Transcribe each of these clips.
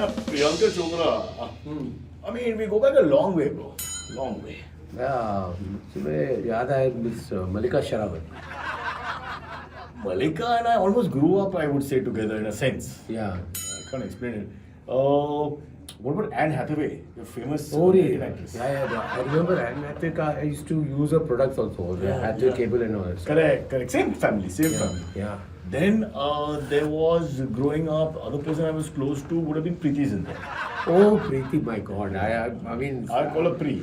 Priyanka Chopra. I mean, we go back a long way, bro. Long way. Yeah, मुझे याद है Miss Malika Sherawat. Malika and I almost grew up, I would say, together in a sense. Yeah. I can't explain it. What about Anne Hathaway, your famous Oh, American yeah. actress? I remember Anne Hathaway. I used to use her products also. Hathaway cable and all that. Correct. Same family, family. Yeah. Then there was, growing up, other person I was close to would have been Preeti Zinta. Oh, Preeti, my God. I mean, I call her Pre.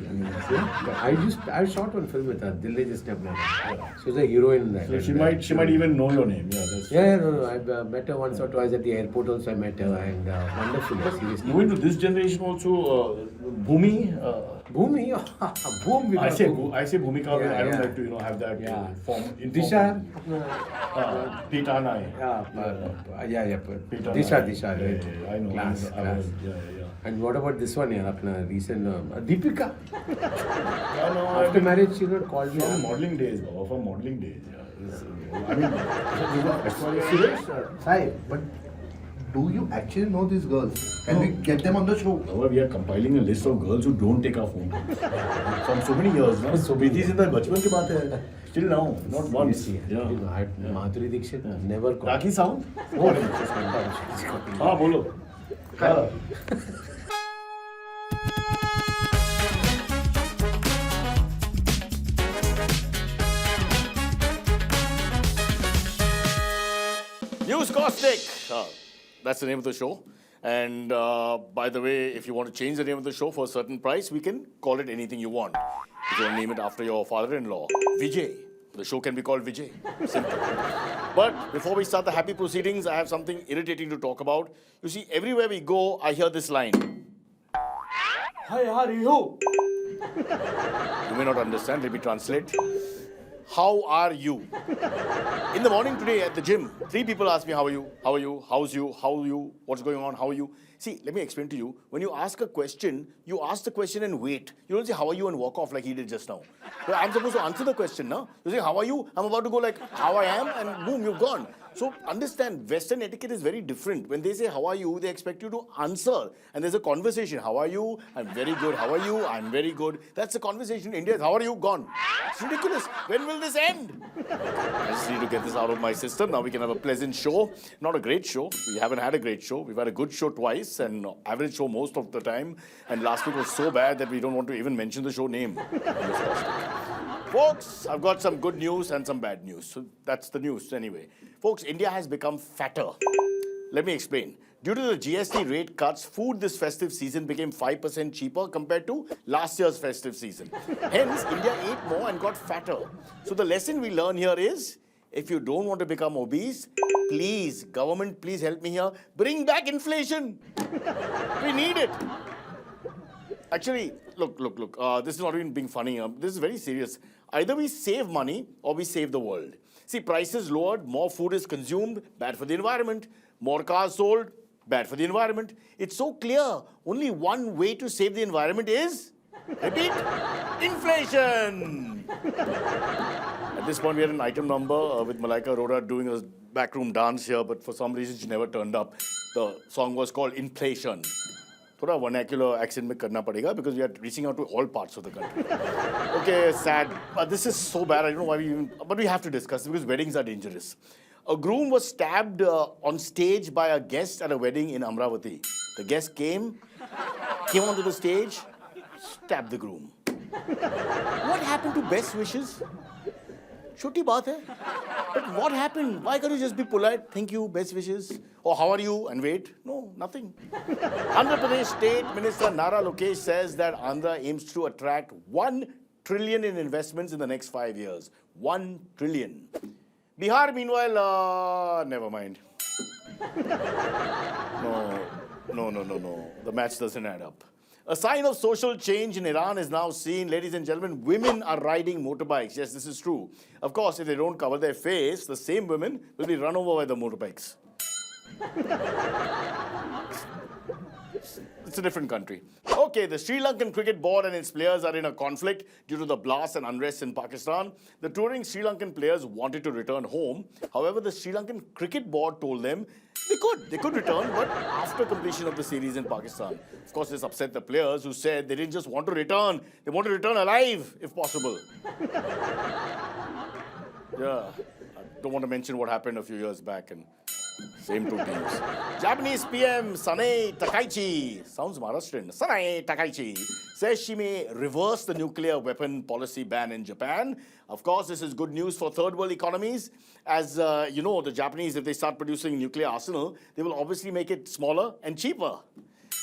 I shot one film with her. Dil Ne Jis Ne Apna Tha. She was a heroine in that. So she might even know your name. Yeah, that's No. I met her once or twice at the airport. Also, I met her and wonderful. Seriously. Moving to this generation also, Bhumi. Bhumi, boom. I say Bhumika. I don't like to have that form. Disha. Pitana. Disha. I know. Class. Yeah. And what about this one? Apna recent Deepika. No, After marriage, she got called me. From modeling days, Baba. From modeling days. Yeah. I mean, Suresh, Sai, but do you actually know these girls? Can we get them on the show? Baba, we are compiling a list of girls who don't take our phone calls. From so many years. No? So Preeti Zinta bachpan ki baat hai. Still now, not once. Madhuri Dixit never called. Raki sound? हाँ बोलो. Newscaustic. That's the name of the show. And by the way, if you want to change the name of the show for a certain price, we can call it anything you want. If you want to name it after your father-in-law, Vijay. The show can be called Vijay. Simple. But before we start the happy proceedings, I have something irritating to talk about. You see, everywhere we go, I hear this line. Hi, how are you? You may not understand. Let me translate. How are you? In the morning today at the gym, 3 people asked me, how are you? How are you? How's you? How are you? What's going on? How are you? See, let me explain to you. When you ask a question, you ask the question and wait. You don't say, how are you? And walk off like he did just now. But I'm supposed to answer the question, no? You say, how are you? I'm about to go like, how I am? And boom, you've gone. So understand, Western etiquette is very different. When they say, how are you? They expect you to answer. And there's a conversation. How are you? I'm very good. How are you? I'm very good. That's the conversation in India. How are you? Gone. It's ridiculous. When will this end? I just need to get this out of my system. Now we can have a pleasant show. Not a great show. We haven't had a great show. We've had a good show twice and average show most of the time. And last week was so bad that we don't want to even mention the show name. Folks, I've got some good news and some bad news. So that's the news anyway. Folks, India has become fatter. Let me explain. Due to the GST rate cuts, food this festive season became 5% cheaper compared to last year's festive season. Hence, India ate more and got fatter. So the lesson we learn here is, if you don't want to become obese, please, government, please help me here, bring back inflation. We need it. Actually, look. This is not even being funny. This is very serious. Either we save money or we save the world. See, prices lowered, more food is consumed, bad for the environment. More cars sold, bad for the environment. It's so clear. Only one way to save the environment is, repeat, inflation. At this point, we had an item number with Malaika Arora doing a backroom dance here, but for some reason, she never turned up. The song was called Inflation. Thoda vernacular accent mein karna padega because we are reaching out to all parts of the country. Okay, sad. This is so bad. I don't know why we even... But we have to discuss it because weddings are dangerous. A groom was stabbed on stage by a guest at a wedding in Amravati. The guest came onto the stage, stabbed the groom. What happened to best wishes? Choti baat hai. But what happened? Why can't you just be polite? Thank you, best wishes. Or how are you? And wait. No, nothing. Andhra Pradesh State Minister Nara Lokesh says that Andhra aims to attract 1 trillion in investments in the next 5 years. 1 trillion. Bihar, meanwhile, never mind. No. The match doesn't add up. A sign of social change in Iran is now seen. Ladies and gentlemen, women are riding motorbikes. Yes, this is true. Of course, if they don't cover their face, the same women will be run over by the motorbikes. It's a different country. Okay, the Sri Lankan cricket board and its players are in a conflict due to the blast and unrest in Pakistan. The touring Sri Lankan players wanted to return home. However, the Sri Lankan cricket board told them They could return, but after completion of the series in Pakistan. Of course, this upset the players who said they didn't just want to return, they want to return alive, if possible. Yeah, I don't want to mention what happened a few years back, and same two teams. Japanese PM Sanae Takaichi, sounds Maharashtrian, Sanae Takaichi, says she may reverse the nuclear weapon policy ban in Japan. Of course, this is good news for third world economies. As you know, the Japanese, if they start producing nuclear arsenal, they will obviously make it smaller and cheaper,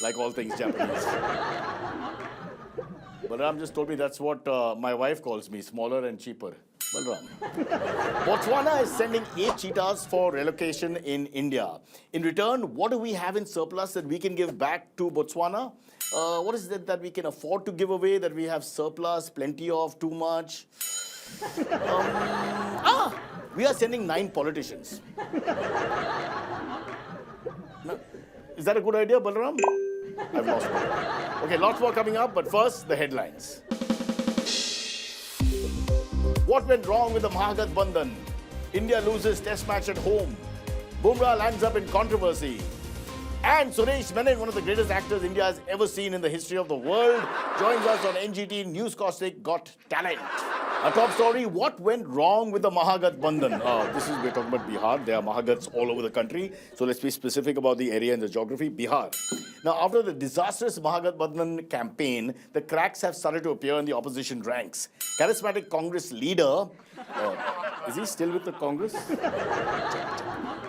like all things Japanese. Balram just told me that's what my wife calls me, smaller and cheaper. Balram. Botswana is sending 8 cheetahs for relocation in India. In return, what do we have in surplus that we can give back to Botswana? What is it that we can afford to give away, that we have surplus, plenty of, too much? We are sending 9 politicians. No, is that a good idea, Balram? I've lost Balram. Okay, lots more coming up, but first, the headlines. What went wrong with the Mahagathbandhan? India loses test match at home. Bumrah lands up in controversy. And Suresh Menon, one of the greatest actors India has ever seen in the history of the world, joins us on NGT Newscaustic Got Talent. Our top story, what went wrong with the Mahagathbandhan? We're talking about Bihar. There are Mahagaths all over the country. So let's be specific about the area and the geography. Bihar. Now, after the disastrous Mahagathbandhan campaign, the cracks have started to appear in the opposition ranks. Charismatic Congress leader, is he still with the Congress?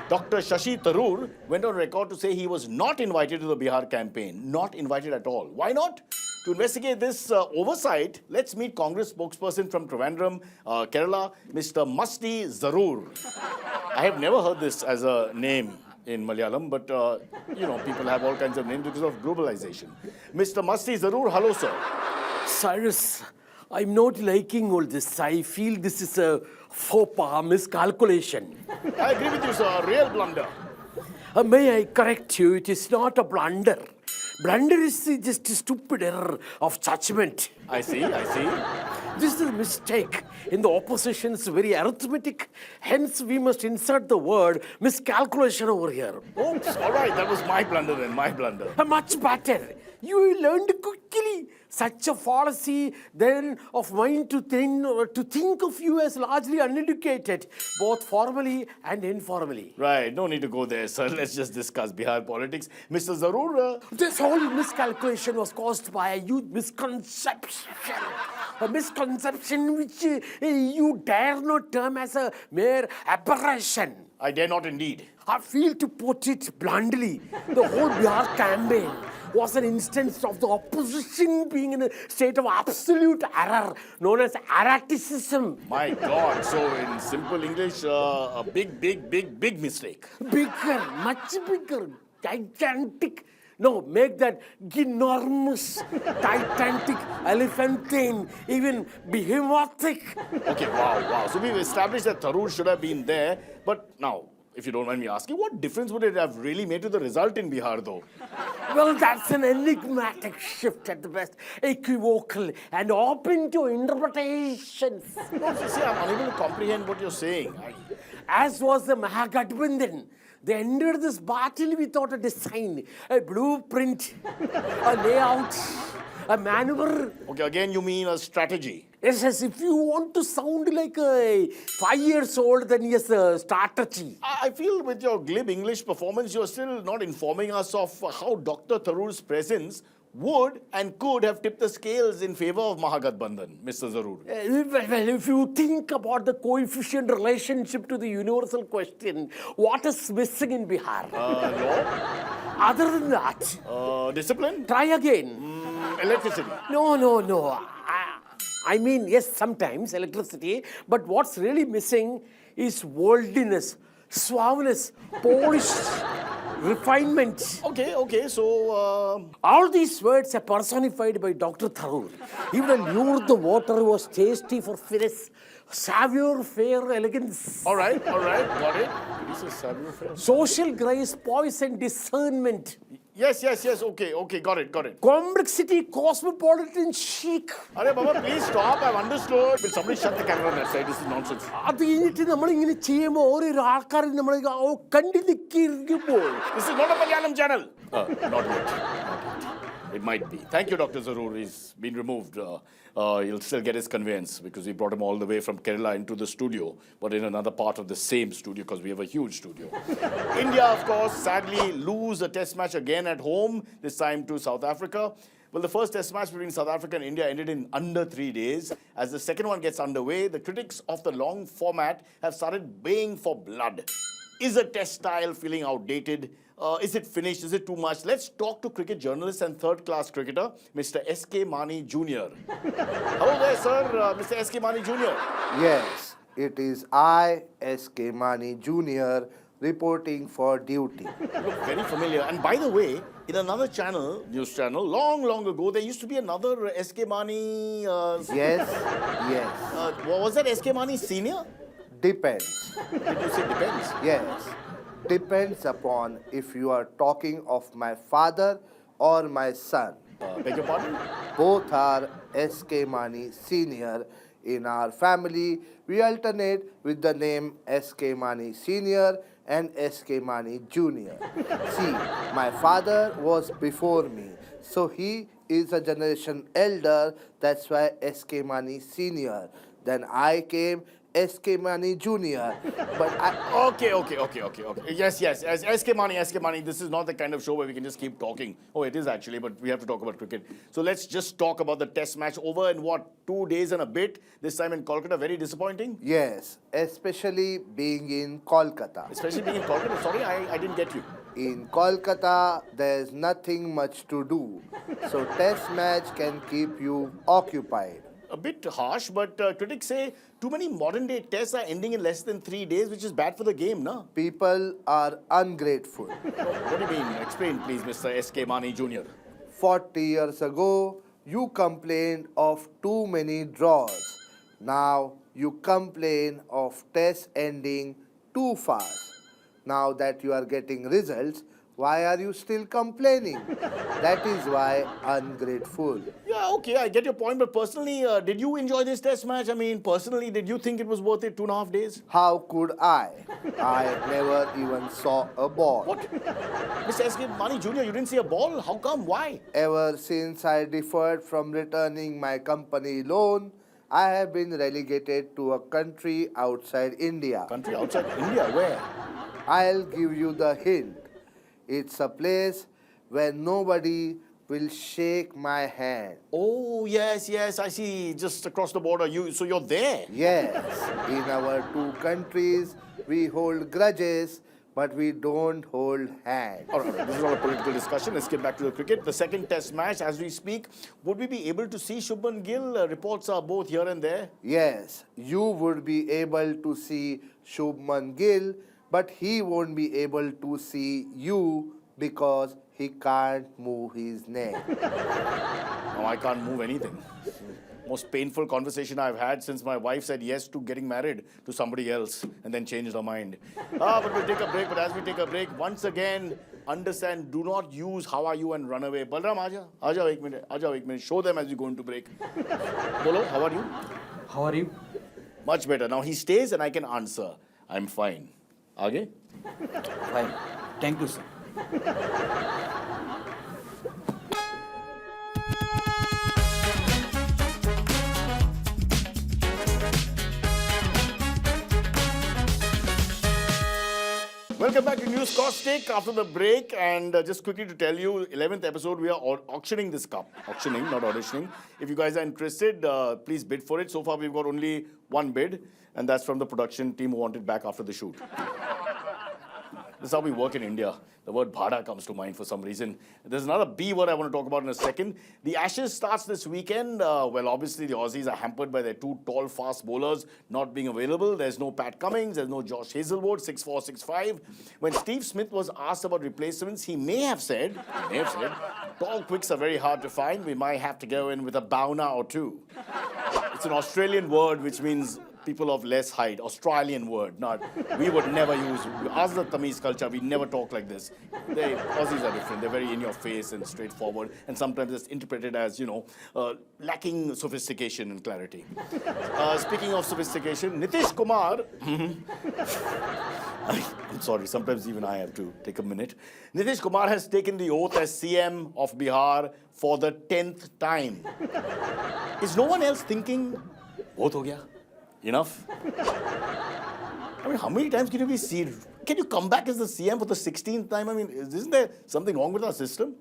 Dr. Shashi Tharoor went on record to say he was not invited to the Bihar campaign. Not invited at all. Why not? To investigate this oversight, let's meet Congress spokesperson from Trivandrum, Kerala, Mr. Masti Tharoor. I have never heard this as a name in Malayalam, but people have all kinds of names because of globalization. Mr. Masti Tharoor, hello, sir. Cyrus, I'm not liking all this. I feel this is a faux pas, miscalculation. I agree with you, sir. A real blunder. May I correct you? It is not a blunder. Blunder is just a stupid error of judgment. I see. This is a mistake in the opposition's very arithmetic. Hence, we must insert the word miscalculation over here. Oops, all right. That was my blunder then, my blunder. Much better. You learned quickly such a fallacy then of mine to think of you as largely uneducated, both formally and informally. Right, no need to go there, sir. Let's just discuss Bihar politics. Mr. Tharoor, This whole miscalculation was caused by a huge misconception. A misconception which you dare not term as a mere aberration. I dare not indeed. I feel, to put it bluntly, the whole Bihar campaign was an instance of the opposition being in a state of absolute error, known as erraticism. My God, so in simple English, a big mistake. Bigger, much bigger, gigantic. No, make that ginormous, titanic, elephantine, even behemothic. Okay, wow. So we've established that Tharoor should have been there, but now, if you don't mind me asking, what difference would it have really made to the result in Bihar, though? Well, that's an enigmatic shift at the best, equivocal and open to interpretations. No, see, I'm unable to comprehend what you're saying. As was the Mahagathbandhan. They entered this battle without a design, a blueprint, a layout, a maneuver. Okay, again, you mean a strategy? Yes, as if you want to sound like a 5 years old, then yes, a strategy. I feel with your glib English performance, you're still not informing us of how Dr. Tharoor's presence would and could have tipped the scales in favor of Mahagathbandhan, Mr. Tharoor. Well, if you think about the coefficient relationship to the universal question, what is missing in Bihar? Law? Other than that, Discipline? try again. Electricity? No. I mean, yes, sometimes electricity, but what's really missing is worldliness, suaveness, polish, refinement. Okay, so... All these words are personified by Dr. Tharoor. Even lured the water was tasty for finesse, savior, fair, elegance. All right, got it. It is a savior fair. Social grace, poise and discernment. Yes. Okay, got it. Complexity, cosmopolitan chic. Arey Baba, please stop. I've understood. Will somebody shut the camera on that side? This is nonsense. അത് കഴിഞ്ഞിട്ട് നമ്മളിങ്ങനെ ചെയ്യുമ്പോൾ ഓരോ ആൾക്കാർ നമ്മൾ കണ്ടു നിൽക്കിയിരിക്കുമ്പോൾ This is not a Malayalam channel. Not yet. It might be. Thank you, Dr. Tharoor. He's been removed. He'll still get his conveyance because we brought him all the way from Kerala into the studio, but in another part of the same studio because we have a huge studio. India, of course, sadly lose a test match again at home, this time to South Africa. Well, the first test match between South Africa and India ended in under 3 days. As the second one gets underway, the critics of the long format have started baying for blood. Is the test style feeling outdated? Is it finished? Is it too much? Let's talk to cricket journalist and third-class cricketer, Mr. S.K. Mani Jr. Hello there, sir. Mr. S.K. Mani Jr. Yes, it is I, S.K. Mani Jr., reporting for duty. You look very familiar. And by the way, in another channel, news channel, long ago, there used to be another S.K. Mani... Yes. Was that S.K. Mani Senior? Depends. Did you say depends? Yes. Depends upon if you are talking of my father or my son. Beg your pardon? Both are S.K. Mani Senior. In our family, we alternate with the name S.K. Mani Senior and S.K. Mani Jr. See, my father was before me, so he is a generation elder, that's why S.K. Mani Senior. Then I came S.K. Mani Jr. But I... Okay. Yes. As SK Mani, this is not the kind of show where we can just keep talking. Oh, it is actually, but we have to talk about cricket. So let's just talk about the test match over in 2 days and a bit. This time in Kolkata, very disappointing. Yes, especially being in Kolkata. Especially being in Kolkata. Sorry, I didn't get you. In Kolkata, there's nothing much to do. So test match can keep you occupied. A bit harsh, but critics say too many modern-day tests are ending in less than 3 days, which is bad for the game, no? People are ungrateful. What do you mean? Explain, please, Mr. S.K. Mani Jr. 40 years ago, you complained of too many draws. Now you complain of tests ending too fast. Now that you are getting results, why are you still complaining? That is why ungrateful. Yeah, okay, I get your point, but personally, did you enjoy this test match? I mean, personally, did you think it was worth it 2.5 days? How could I? I never even saw a ball. What? Mr. S.K. Mani Jr., you didn't see a ball? How come? Why? Ever since I deferred from returning my company loan, I have been relegated to a country outside India. Country outside India? Where? I'll give you the hint. It's a place where nobody will shake my hand. Oh, yes, I see. Just across the border. So you're there? Yes, in our two countries, we hold grudges, but we don't hold hands. All right, this is not a political discussion. Let's get back to the cricket. The second test match, as we speak, would we be able to see Shubman Gill? Reports are both here and there. Yes, you would be able to see Shubman Gill, but he won't be able to see you because he can't move his neck. No, I can't move anything. Most painful conversation I've had since my wife said yes to getting married to somebody else and then changed her mind. But we'll take a break. But as we take a break, once again, understand, do not use how are you and run away. Balram, aaja 1 minute. Show them as we go into break. Bolo, how are you? How are you? Much better. Now he stays and I can answer. I'm fine. Aage? Fine. Thank you, sir. Welcome back to Newscaustic after the break, and just quickly to tell you, 11th episode, we are auctioning this cup. Auctioning, not auditioning. If you guys are interested, please bid for it. So far, we've got only one bid, and that's from the production team who want it back after the shoot. This is how we work in India. The word bhada comes to mind for some reason. There's another B word I want to talk about in a second. The Ashes starts this weekend. Well, obviously, the Aussies are hampered by their two tall, fast bowlers not being available. There's no Pat Cummins. There's no Josh Hazlewood, 6'4", 6'5". When Steve Smith was asked about replacements, he may have said, tall quicks are very hard to find. We might have to go in with a Bauna or two. It's an Australian word which means people of less height. Australian word. Not, we would never use, as the Tamil culture, we never talk like this. Aussies are different. They're very in your face and straightforward. And sometimes it's interpreted as, lacking sophistication and clarity. Speaking of sophistication, Nitish Kumar, I'm sorry, sometimes even I have to take a minute. Nitish Kumar has taken the oath as CM of Bihar for the 10th time. Is no one else thinking, oath ho gaya? Enough? I mean, how many times can you be seen? Can you come back as the CM for the 16th time? I mean, isn't there something wrong with our system?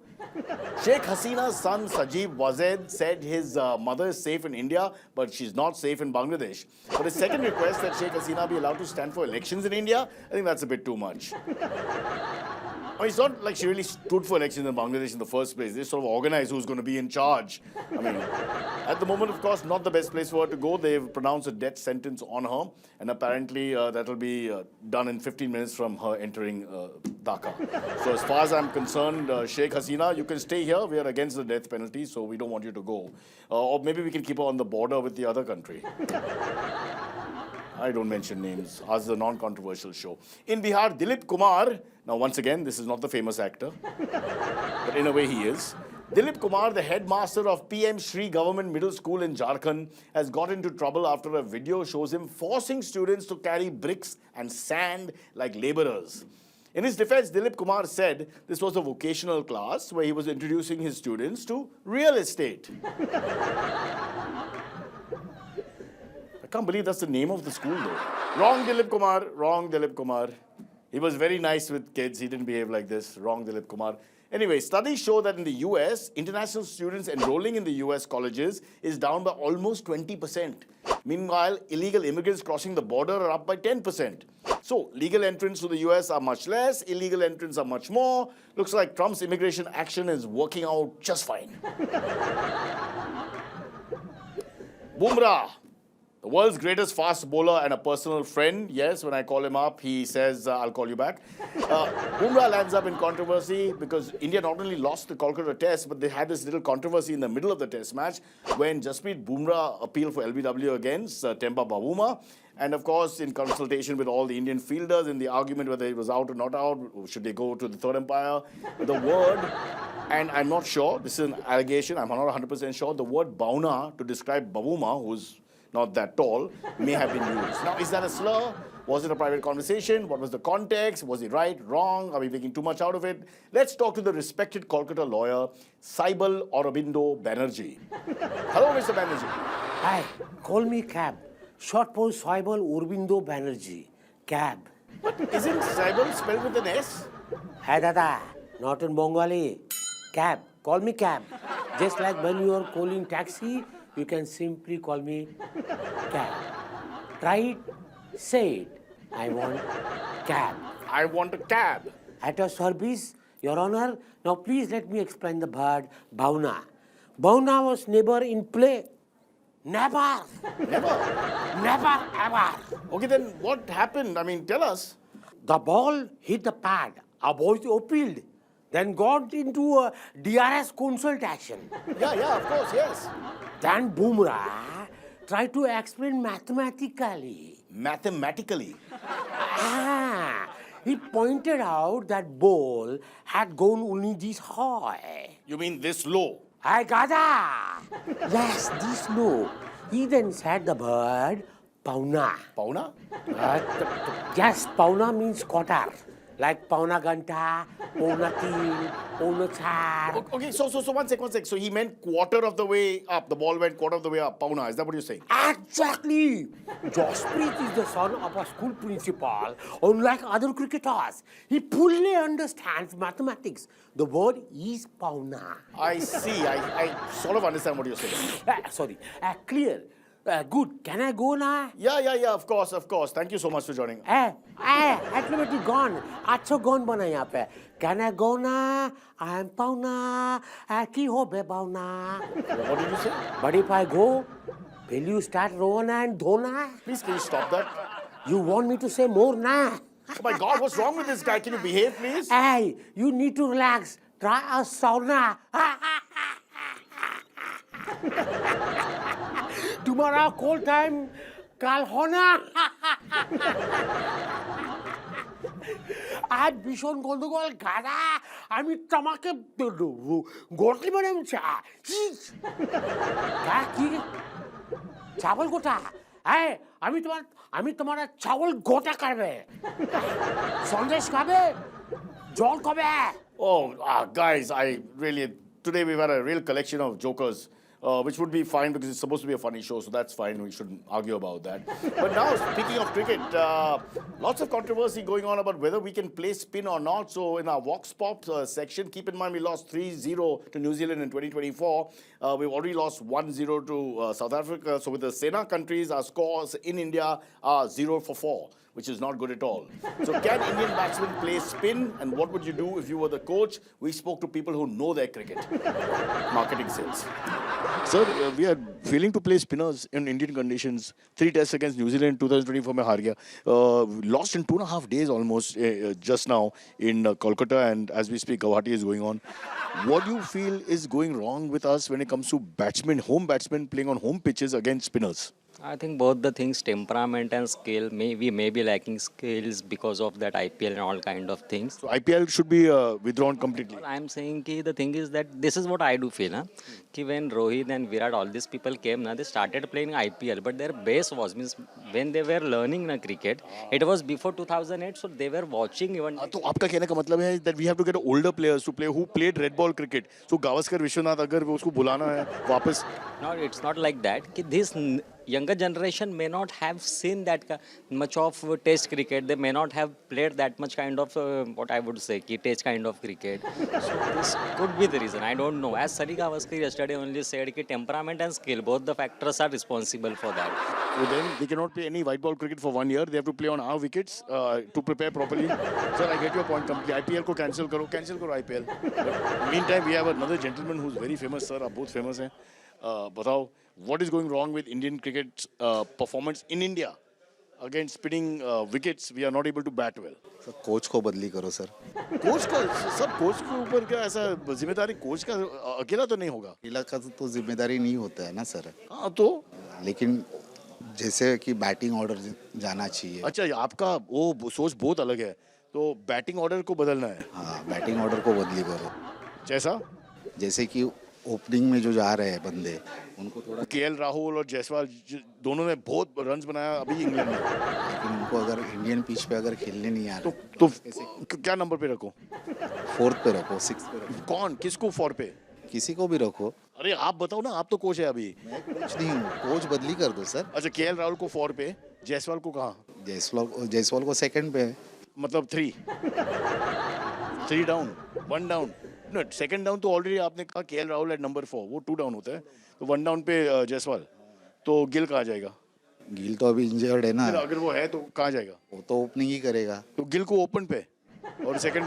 Sheikh Hasina's son Sajib Wazed said his mother is safe in India, but she's not safe in Bangladesh. But his second request that Sheikh Hasina be allowed to stand for elections in India, I think that's a bit too much. I mean, it's not like she really stood for elections in Bangladesh in the first place. They sort of organized who's going to be in charge. I mean, at the moment, of course, not the best place for her to go. They've pronounced a death sentence on her. And apparently, that'll be done in 15 minutes from her entering Dhaka. So as far as I'm concerned, Sheikh Hasina, you can stay here. We are against the death penalty, so we don't want you to go. Or maybe we can keep her on the border with the other country. I don't mention names. Ours is a non-controversial show. In Bihar, Dilip Kumar, now once again, this is not the famous actor, but in a way he is. Dilip Kumar, the headmaster of PM Shri Government Middle School in Jharkhand, has got into trouble after a video shows him forcing students to carry bricks and sand like laborers. In his defense, Dilip Kumar said this was a vocational class where he was introducing his students to real estate. I can't believe that's the name of the school, though. Wrong, Dilip Kumar. Wrong, Dilip Kumar. He was very nice with kids. He didn't behave like this. Wrong, Dilip Kumar. Anyway, studies show that in the US, international students enrolling in the US colleges is down by almost 20%. Meanwhile, illegal immigrants crossing the border are up by 10%. So, legal entrants to the US are much less, illegal entrants are much more. Looks like Trump's immigration action is working out just fine. Bumrah, the world's greatest fast bowler and a personal friend. Yes, when I call him up, he says, I'll call you back. Bumrah lands up in controversy because India not only lost the Kolkata test, but they had this little controversy in the middle of the test match when Jasprit Bumrah appealed for LBW against Temba Bavuma. And of course, in consultation with all the Indian fielders in the argument whether he was out or not out, should they go to the third umpire, the word, and I'm not sure, this is an allegation, I'm not 100% sure, the word Bauna to describe Bavuma, who's not that tall, may have been used. Now, is that a slur? Was it a private conversation? What was the context? Was he right, wrong? Are we making too much out of it? Let's talk to the respected Kolkata lawyer, Saibal Aurobindo Banerjee. Hello, Mr. Banerjee. Hi, call me Cab. Short for Saibal Aurobindo Banerjee. Cab. But isn't Saibal spelled with an S? Hi, Dada. Not in Bengali. Cab. Call me Cab. Just like when you are calling taxi, you can simply call me Cab. Try it. Say it. I want cab. I want a cab. At your service, Your Honor. Now please let me explain the bird Bauna. Bauna was never in play. Never. Never ever. Okay, then what happened? I mean, tell us. The ball hit the pad. A boy appealed. Then got into a DRS consultation. Yeah, of course, yes. Then Bumrah tried to explain mathematically. Mathematically? He pointed out that ball had gone only this high. You mean this low? I gada. Yes, this low. He then said the word Pauna. Pauna? Yes, Pauna means quarter. Like Pauna Ganta, Pauna Teen, Pauna Char. Okay, so one sec. So he meant quarter of the way up. The ball went quarter of the way up. Pauna, is that what you're saying? Exactly. Jasprit is the son of a school principal. Unlike other cricketers, he fully understands mathematics. The word is Pauna. I see. I sort of understand what you're saying. Clear. Good. Can I go now? Yeah, of course. Thank you so much for joining. Automatic gone. अच्छा gone बना यहाँ पे. Can I go now? I am Pauna. की हो बे Pauna? What did you say? But if I go, will you start Rona and Dhona? Please, can you stop that? You want me to say more now? Oh my God, what's wrong with this guy? Can you behave, please? Hey, you need to relax. Try a sauna. Tomorrow, cold time, কাল হনা আজ ভীষণ গন্ডগোল গাদা আমি তোমাকে গোটলি বানাম চা কি চাवल গোটা হ্যাঁ আমি তোমার চাवल গোটা করবে সন্দেশ খাবে জল খাবে Oh, guys, today we've had a real collection of jokers, which would be fine because it's supposed to be a funny show, so that's fine. We shouldn't argue about that. But now, speaking of cricket, lots of controversy going on about whether we can play spin or not. So in our Vox Pop section, keep in mind we lost 3-0 to New Zealand in 2024. We've already lost 1-0 to South Africa. So with the Sena countries, our scores in India are 0-4. Which is not good at all. So can Indian batsmen play spin? And what would you do if you were the coach? We spoke to people who know their cricket. Marketing sales. Sir, we are failing to play spinners in Indian conditions. 3 tests against New Zealand 2024 mein haar gaya. Lost in 2.5 days almost just now in Kolkata, and as we speak, Guwahati is going on. What do you feel is going wrong with us when it comes to home batsmen playing on home pitches against spinners? I think both the things, temperament and skill, we may be lacking skills because of that IPL and all kind of things. So IPL should be withdrawn completely. I am saying ki the thing is that this is what I do feel, ki when Rohit and Virat, all these people came, they started playing IPL, but their base was, means when they were learning cricket, it was before 2008, so they were watching even. तो आपका कहने का मतलब है that we have to get older players to play who played red ball cricket. So Gavaskar Vishwanath अगर वो उसको बुलाना है वापस. No, it's not like that. Ki this younger generation may not have seen that much of test cricket. They may not have played that much kind of what I would say test kind of cricket. So this could be the reason. I don't know. As Sari Gavaskar yesterday only said ki temperament and skill, both the factors are responsible for that. So then they cannot play any white ball cricket for 1 year. They have to play on our wickets to prepare properly. Sir, I get your point completely. IPL को cancel करो IPL. But meantime, we have another gentleman who's very famous. Sir, आप बहुत famous हैं. बताओ, what is going wrong with Indian cricket performance in India against spinning wickets? We are not able to bat well. Sir coach को बदली करो sir. Coach का सब coach के ऊपर क्या ऐसा जिम्मेदारी कोच का अकेला तो नहीं होगा. अकेला का तो जिम्मेदारी नहीं होता है ना सर. हाँ तो लेकिन जैसे कि बैटिंग ऑर्डर जाना चाहिए. अच्छा, आपका वो सोच बहुत अलग है. तो बैटिंग ऑर्डर को बदलना है. हाँ, बैटिंग ऑर्डर को बदली करो. जैसे कि ओपनिंग में जो जा रहे हैं बंदे, उनको थोड़ा केएल राहुल और जायसवाल दोनों ने बहुत रन्स बनाया अभी इंग्लैंड में. लेकिन उनको अगर इंडियन पिच पे अगर खेलने नहीं आ रहा तो क्या नंबर पे रखो? 4th पे रखो, 6th पे रखो. कौन किसको 4 पे? किसी को भी रखो. अरे आप बताओ ना, आप तो कोच है अभी. मैं कोच नहीं हूँ, कोच बदली कर दो सर. अच्छा, केएल राहुल को 4 पे, जायसवाल को कहाँ? जायसवाल को 2nd पे. मतलब 3 down 1 down. No, 2nd down तो ऑलरेडी आपने कहा केएल राहुल एट नंबर 4, वो 2 डाउन होता है. तो 1 डाउन पे जायसवाल. तो गिल कहाँ जाएगा? गिल तो अभी इंजर्ड है ना. अगर वो है तो कहाँ जाएगा? वो तो ओपनिंग ही करेगा. तो गिल को ओपन पे और सेकंड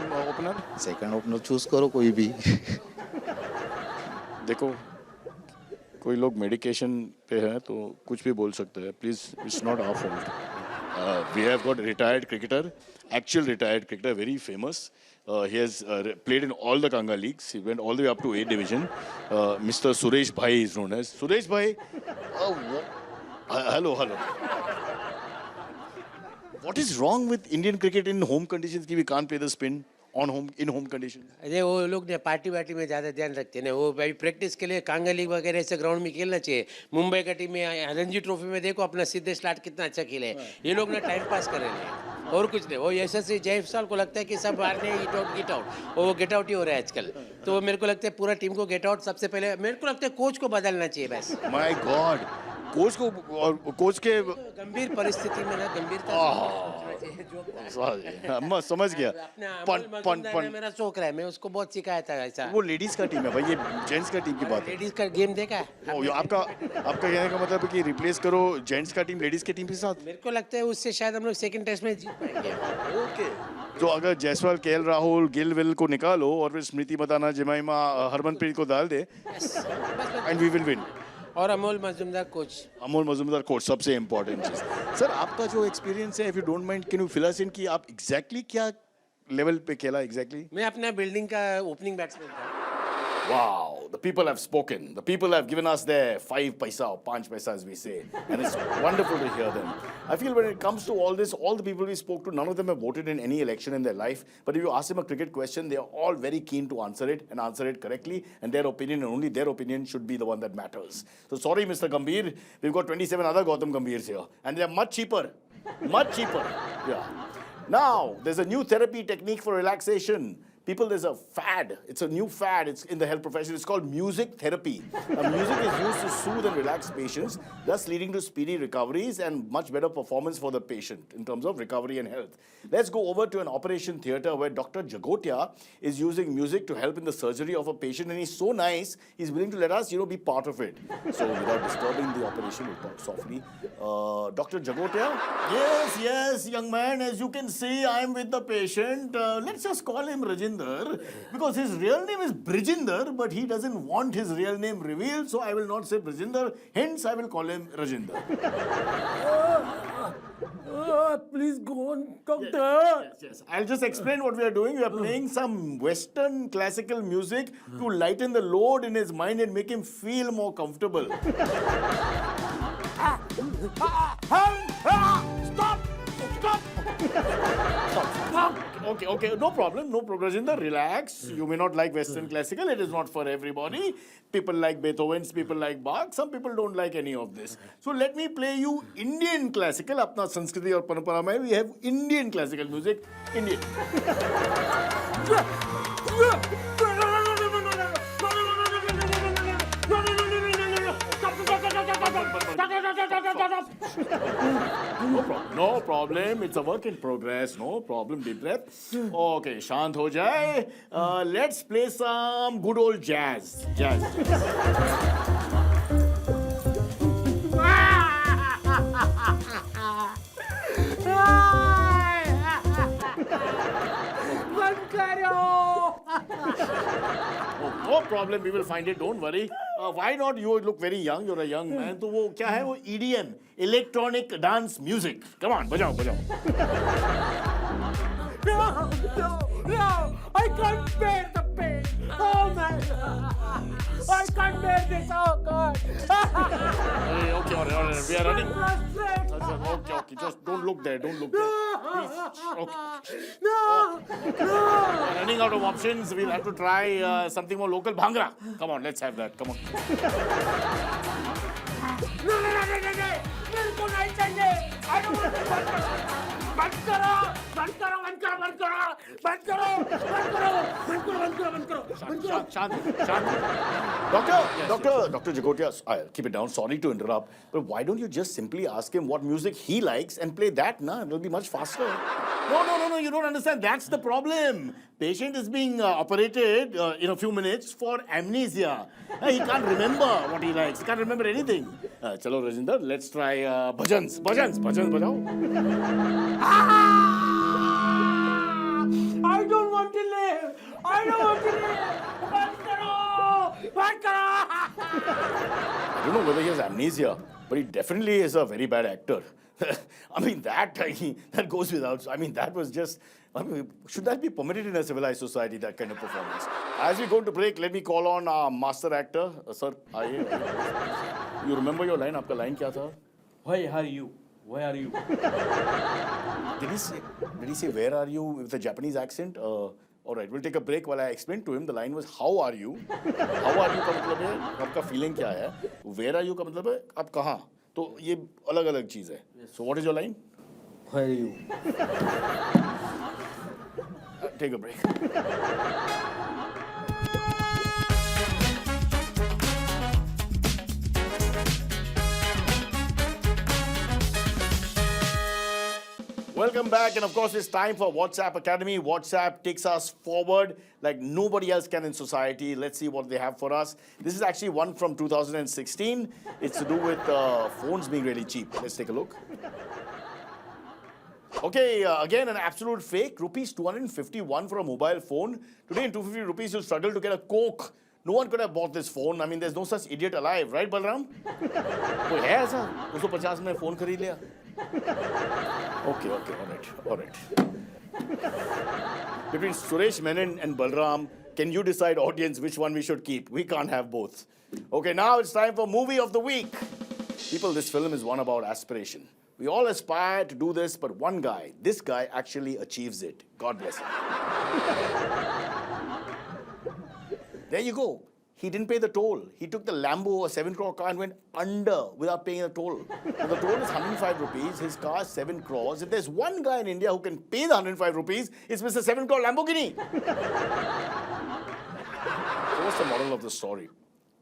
ओपनर चूज करो कोई भी. देखो, कोई लोग मेडिकेशन पे हैं तो कुछ भी बोल सकते हैं. Please, it's not our fault. We have got a retired cricketer, actual retired cricketer, very famous. He has played in all the Kanga leagues. He went all the way up to A division. Mr. Suresh Bhai is known as. Suresh Bhai, hello. What is wrong with Indian cricket in home conditions? Ki we can't play the spin in home conditions. अरे वो लोग ने party में ज़्यादा ध्यान रखते हैं ना. वो भाई प्रैक्टिस के लिए कांगा लीग वगैरह ऐसे ग्राउंड में खेलना चाहिए. मुंबई का टीम में रणजी ट्रॉफी में देखो अपना सीधे स्लाट कितना अच्छा खेले. ये लोग ना टाइम पास कर रहे हैं और कुछ नहीं. वो यशस्वी जायसवाल को लगता है कि सब बाहर ने गेट आउट वो गेट आउट ही हो रहा है आजकल. तो मेरे को लगता है पूरा टीम को गेट आउट सबसे पहले मेरे को लगता है कोच को बदलना चाहिए बस. माय गॉड, कोच को और कोच के गंभीर परिस्थिति में ना गंभीरता समझ गया. मेरा शौक रहा है, मैं उसको बहुत सिखाया था ऐसा. वो लेडीज का टीम है भाई, ये जेंट्स का टीम की बात है. लेडीज का गेम देखा है आपका कहने का मतलब है कि रिप्लेस करो जेंट्स का टीम लेडीज के टीम के साथ. मेरे को लगता है उससे शायद हम लोग सेकंड टेस्ट में जीत पाएंगे. ओके, तो अगर जायसवाल, केएल राहुल, गिल विल को निकालो और फिर स्मृति मदाना, जमाइमा, हरमनप्रीत को डाल दे एंड वी विल विन. और अमोल मजूमदार कोच सबसे इम्पोर्टेंट चीज. सर, आपका जो एक्सपीरियंस है, if you don't mind, can you fill us in कि आप एग्जैक्टली क्या लेवल पे खेला एग्जैक्टली? मैं अपना बिल्डिंग का ओपनिंग बैट्समैन था. Wow, the people have spoken. The people have given us their 5 paisa or 5 paisa, as we say. And it's wonderful to hear them. I feel when it comes to all this, all the people we spoke to, none of them have voted in any election in their life. But if you ask them a cricket question, they are all very keen to answer it and answer it correctly. And their opinion, and only their opinion, should be the one that matters. So sorry, Mr. Gambhir. We've got 27 other Gautam Gambhirs here. And they're much cheaper. Much cheaper. Yeah. Now, there's a new therapy technique for relaxation. People, there's a fad. It's a new fad. It's in the health profession. It's called music therapy. Now, music is used to soothe and relax patients, thus leading to speedy recoveries and much better performance for the patient in terms of recovery and health. Let's go over to an operation theatre where Dr. Jagotia is using music to help in the surgery of a patient, and he's so nice, he's willing to let us, be part of it. So, without disturbing the operation, we'll talk softly. Dr. Jagotia? Yes, young man. As you can see, I'm with the patient. Let's just call him Rajinder, because his real name is Brijinder, but he doesn't want his real name revealed, so I will not say Brijinder. Hence, I will call him Rajinder. Please go on, doctor. Yes. I'll just explain what we are doing. We are playing some Western classical music to lighten the load in his mind and make him feel more comfortable. Stop! Okay, no problem, Rajinder, relax. You may not like Western classical, it is not for everybody. People like Beethoven's, people like Bach, some people don't like any of this. So let me play you Indian classical. Apna Sanskriti or Parampara mein, we have Indian classical music. Indian. No problem. It's a work in progress. No problem. Deep breath. Okay, shant ho jaye. Let's play some good old jazz. No problem. We will find it. Don't worry. Why not? You look very young. You're a young man. तो वो क्या है वो EDM, electronic dance music. Come on, बजाओ. No! I can't bear the pain. Oh my God! I can't bear this. Oh God! Okay, all right. We are running. Frustrated. Okay. Just don't look there. Please. Okay. No! We're running out of options. We'll have to try something more local. Bhangra. Come on, let's have that. Come on. No! बिल्कुल नहीं चाहिए. I don't want to. बंद करो. Shant. Dr. Jagotia, I'll keep it down. Sorry to interrupt. But why don't you just simply ask him what music he likes and play that? It'll be much faster. No, you don't understand. That's the problem. Patient is being operated in a few minutes for amnesia. He can't remember what he likes. He can't remember anything. Chalo, Rajinder, let's try bhajans. Bhajans, bajao. I don't want to live. बंद करो. I don't know whether he has amnesia, but he definitely is a very bad actor. That goes without. That was just. Should that be permitted in a civilized society, that kind of performance? As we go to break, let me call on our master actor. Sir, you remember your line? Aapka line kya tha? Why are you? Did he say where are you with a Japanese accent? All right, we'll take a break while I explain to him. The line was how are you? How are you का मतलब है आपका feeling क्या है? Where are you का मतलब है आप कहाँ? तो ये अलग-अलग चीज़ है. So what is your line? Why are you? Take a break. Welcome back, and of course it's time for WhatsApp Academy. WhatsApp takes us forward like nobody else can in society. Let's see what they have for us. This is actually one from 2016. It's to do with phones being really cheap. Let's take a look. Okay, again an absolute fake. Rupees 251 for a mobile phone. Today in 250 rupees you'll struggle to get a Coke. No one could have bought this phone. There's no such idiot alive, right, Balram? कोई है ऐसा? 250 में phone खरीद लिया? Okay, all right. Between Suresh Menon and Balram, can you decide, audience, which one we should keep? We can't have both. Okay, now it's time for Movie of the Week. People, this film is one about aspiration. We all aspire to do this, but one guy, this guy actually achieves it. God bless him. There you go. He didn't pay the toll. He took the Lambo, a 7 crore car, and went under without paying the toll. And the toll is 105 rupees. His car is 7 crores. If there's one guy in India who can pay the 105 rupees, it's Mr. 7 crore Lamborghini. So what's the moral of the story?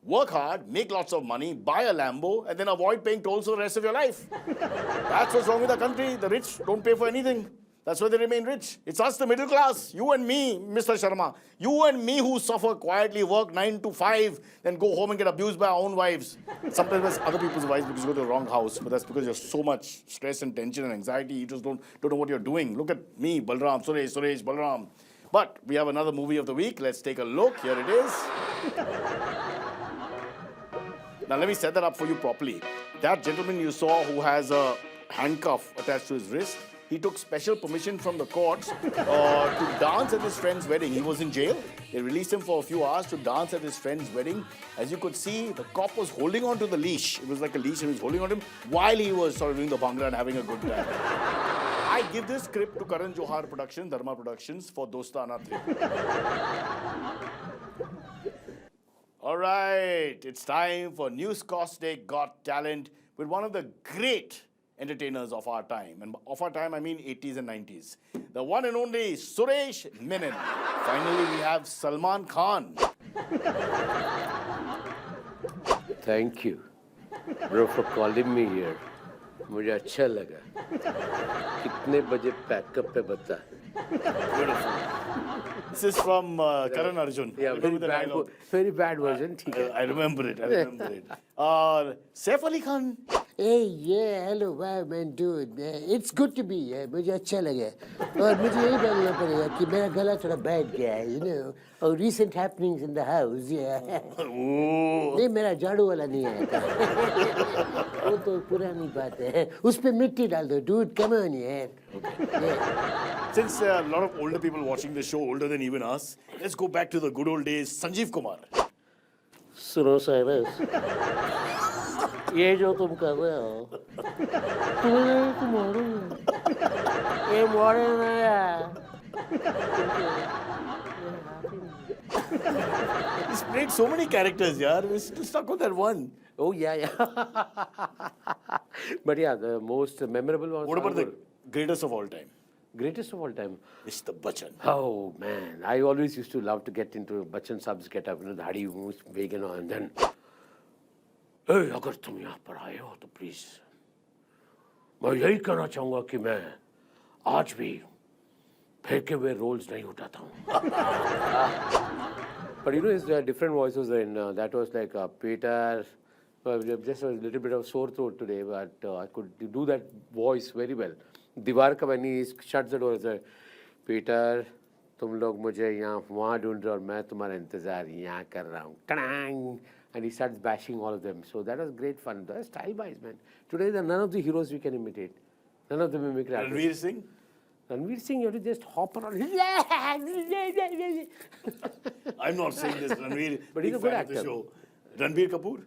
Work hard, make lots of money, buy a Lambo, and then avoid paying tolls for the rest of your life. That's what's wrong with the country. The rich don't pay for anything. That's why they remain rich. It's us, the middle class. You and me, Mr. Sharma. You and me who suffer quietly, work 9 to 5, then go home and get abused by our own wives. Sometimes that's other people's wives because you go to the wrong house. But that's because you have so much stress and tension and anxiety. You just don't know what you're doing. Look at me, Balram, Suresh, Balram. But we have another movie of the week. Let's take a look. Here it is. Now let me set that up for you properly. That gentleman you saw who has a handcuff attached to his wrist, he took special permission from the courts to dance at his friend's wedding. He was in jail. They released him for a few hours to dance at his friend's wedding. As you could see, the cop was holding on to the leash. It was like a leash, and he was holding on to him while he was sort of doing the bhangra and having a good time. I give this script to Karan Johar Productions, Dharma Productions, for Dostana 3. All right, it's time for Newscaustic Got Talent with one of the great entertainers of our time. And of our time, I mean 80s and 90s. The one and only Suresh Menon. Finally, we have Salman Khan. Thank you, bro, for calling me here. मुझे अच्छा लगा. कितने बजे pack up पे बता. Beautiful. This is from Karan Arjun. Yeah, very bad version. I remember it. Saif Ali Khan. Hey, yeah, hello, wow, man, dude. It's good to be here. मुझे अच्छा लगा. और मुझे यही बोलना पड़ेगा कि मेरा गला थोड़ा बैठ गया है, you know. और recent happenings in the house, yeah. नहीं, मेरा झाड़ू वाला नहीं आया था. वो तो पुरानी बात है. उस पे मिट्टी डाल दो, dude. Come on, yeah. Yeah. Since a lot of older people watching the show, older than even us, let's go back to the good old days. Sanjeev Kumar. सुनो साइरस, ये जो तुम कर रहे हो, तुम्हें तुम्हारे, ये मोड़े ना यार. He's played so many characters, yaar. We're still stuck on that one. Oh, yeah. But yeah, the most memorable one. What about the greatest of all time? Greatest of all time? Mr. Bachchan. Oh, man. I always used to love to get into Bachchan Sab's get up, the Dhadi, vegan, and then, hey, अगर तुम यहाँ पर आए हो तो please, मैं यही कहना चाहूँगा कि मैं आज भी फेंके हुए roles नहीं उठाता हूँ. But you know, there are different voices in that was like Peter. Just a little bit of sore throat today, but I could do that voice very well. दीवार का when he shuts the door, it's like, Peter, तुम लोग मुझे यहाँ वहाँ ढूंढ रहे हो और मैं तुम्हारा इंतजार यहाँ कर रहा हूँ. Ta-dang! And he starts bashing all of them. So that was great fun. That was style-wise, man. Today, there are none of the heroes we can imitate. None of the mimicry artists. Ranveer Singh? Ranveer Singh, you have to just hop around. I'm not saying this, Ranveer. But he's a good actor. Show. Ranbir Kapoor?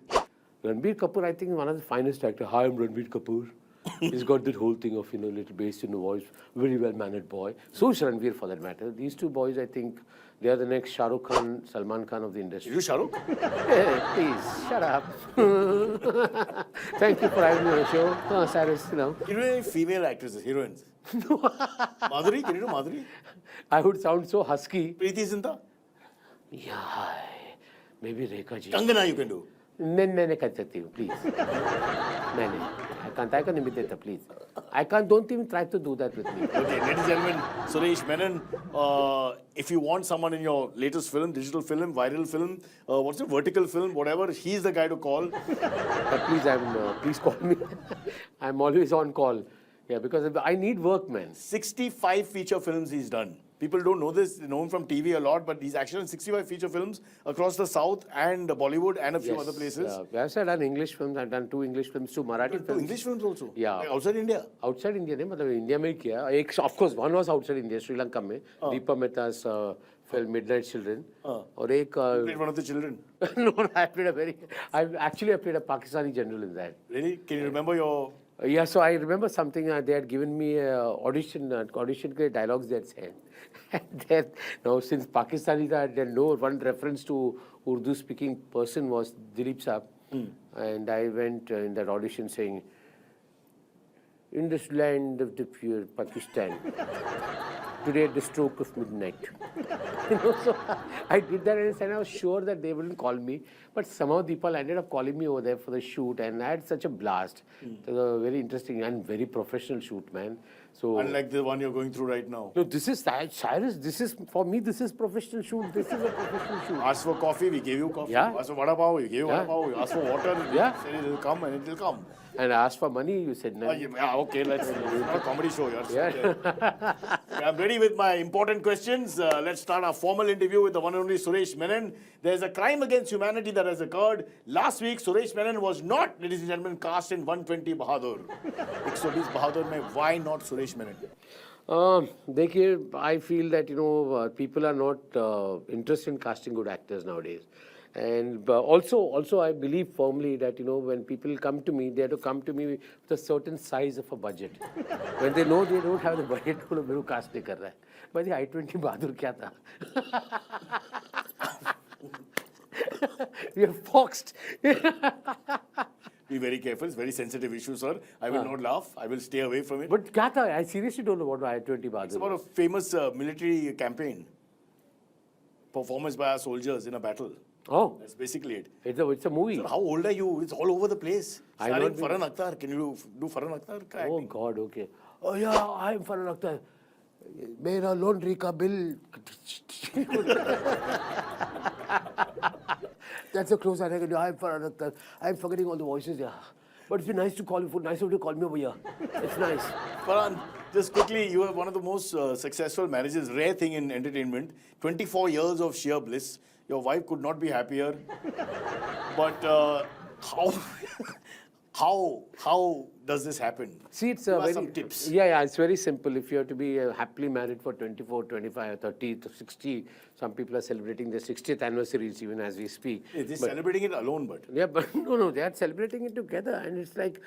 Ranbir Kapoor, I think, is one of the finest actors. Hi, I'm Ranbir Kapoor. He's got that whole thing of, little bass in the voice, very well-mannered boy. So is Ranveer, for that matter. These two boys, I think, they are the next Shah Rukh Khan, Salman Khan of the industry. You Shah Rukh? Hey, please, shut up. Thank you for having me on the show, Cyrus, You know any female actresses, heroines? Madhuri? Can you do Madhuri? I would sound so husky. Preeti Zinta? Yeah, maybe Rekha ji. Kangana you can do. नहीं कर सकती हूँ, please. नहीं. I can't imitate her, please. Don't even try to do that with me. Okay, ladies and gentlemen, Suresh Menon, if you want someone in your latest film, digital film, viral film, vertical film, whatever, he's the guy to call. Please call me. I'm always on call. Yeah, because I need work, man. 65 feature films he's done. People don't know this, they know him from TV a lot, but he's actually done 65 feature films across the South and Bollywood and a few other places. I've done English films, I've done 2 English films, 2 Marathi films. 2 English films also? Yeah. Like outside India? Outside India, नहीं मतलब India में किया. Of course, one was outside India, Sri Lanka में. Deepa Mehta's film Midnight Children. और एक You played one of the children. no, I played I played a Pakistani general in that. Really? Can you remember your... Yeah, so I remember something they had given me audition के dialogues they had said. And then, now since Pakistanis they know one reference to Urdu speaking person was Dilip Saab. And I went in that audition saying, in this land of the pure Pakistan, today at the stroke of midnight. So I did that and I was sure that they wouldn't call me. But somehow people ended up calling me over there for the shoot and I had such a blast. It was a very interesting and very professional shoot, man. So Unlike the one you're going through right now. no, this is Cyrus. This is for me. This is professional shoot. This is a professional shoot. Asked for coffee, we gave you coffee. Yeah. Asked for vada pav, we gave you vada Yeah. pav. Asked for water, we Yeah. said it will come and it will come. And I asked for money. You said no. Yeah, okay, it's not a comedy show. Yeah. Okay, I'm ready with my important questions. Let's start our formal interview with the one and only Suresh Menon. There's a crime against humanity that has occurred. Last week, Suresh Menon was not, ladies and gentlemen, cast in 120 Bahadur. 120 Bahadur mein, why not Suresh Menon? देखिए, I feel that people are not interested in casting good actors nowadays. And also I believe firmly that when people come to me, they have to come to me with a certain size of a budget. When they know they don't have the budget, वो लोग मेरे को cast नहीं कर रहा है. भाई I-20 बहादुर क्या था? We are foxed. Be very careful. It's a very sensitive issue, sir. I will not laugh. I will stay away from it. But क्या था? I seriously don't know what I-20 Bahadur. It's about a famous military campaign. Performance by our soldiers in a battle. Oh, That's basically it. it's a movie. Sir, how old are you? It's all over the place. I Starring know. Farhan Akhtar. Can you do Farhan Akhtar? ka Oh acting? God, okay. Oh yeah, I'm Farhan Akhtar. मेरा laundry का bill. That's so close I can. I'm Farhan Akhtar. I'm forgetting all the voices. Yeah, but it's been nice to call you. Nice of you to call me over here. It's nice. Farhan, just quickly, you are one of the most successful marriages. Rare thing in entertainment. 24 years of sheer bliss. Your wife could not be happier. But how does this happen? See, it's Give us very some tips. Yeah, it's very simple. If you have to be happily married for 24, 25, 30, 60, some people are celebrating their 60th anniversaries even as we speak. They're celebrating it alone, but Yeah, but no, they are celebrating it together, and it's like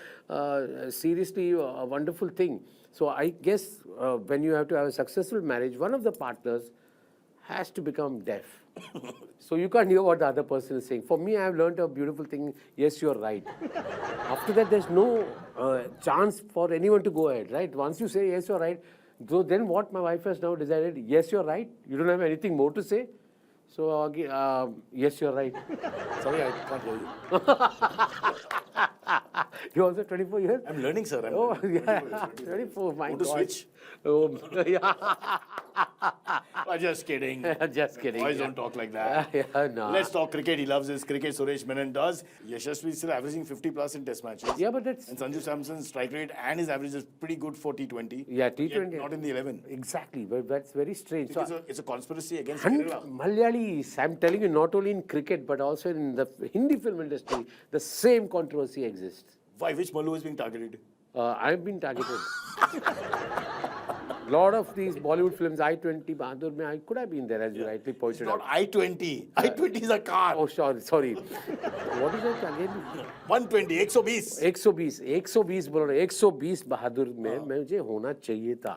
seriously a wonderful thing. So I guess when you have to have a successful marriage, one of the partners has to become deaf. So you can't hear what the other person is saying. For me, I have learned a beautiful thing. Yes, you're right. After that, there's no chance for anyone to go ahead, right? Once you say yes, you're right. So then what my wife has now decided, yes, you're right. You don't have anything more to say. So yes, you're right. sorry, I can't hear you. You're also 24 years? I'm learning, sir. Oh, yeah. 24, my Want to God. switch? Oh, yeah. Just kidding. Just kidding. Boys don't talk like that. Yeah, no. Let's talk cricket. He loves his cricket. Suresh Menon does. Yashasvi is still averaging 50 plus in test matches. Yeah, but that's... And Sanju Samson's strike rate and his average is pretty good for T20. Yeah, Yet T20. not in the 11. Exactly, but that's very strange. So, It's a conspiracy against and Kerala. Malayalis, I'm telling you, not only in cricket, but also in the Hindi film industry, the same controversy exists. Why? Which Malu is being targeted? I've been targeted. Lot of these Bollywood films, I-20, Bahadur, I could have been there, as you rightly It's pointed not out. I-20. I-20 is a car. Oh, sorry. What is it again? 120, 120. 120 बोल रहे 120 बहादुर में मुझे होना चाहिए था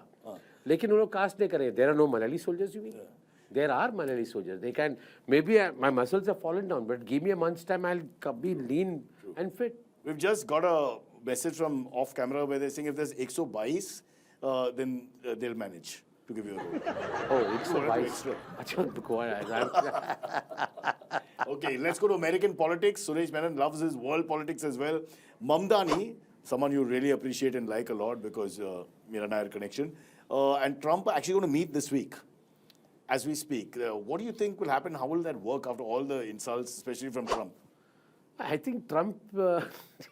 लेकिन वो लोग कास्ट नहीं करे there are no Malayali soldiers you mean there are Malayali soldiers they can maybe my muscles have fallen down but give me a month's time I'll be lean and fit. We've just got a message from off camera where they're saying if there's 122, then they'll manage to give you a role. Oh, 122 extra. अच्छा Okay, let's go to American politics. Suresh Menon loves his world politics as well. Mamdani, someone you really appreciate and like a lot because Mira and I are connection. And Trump are actually going to meet this week as we speak. What do you think will happen? How will that work after all the insults, especially from Trump? I think Trump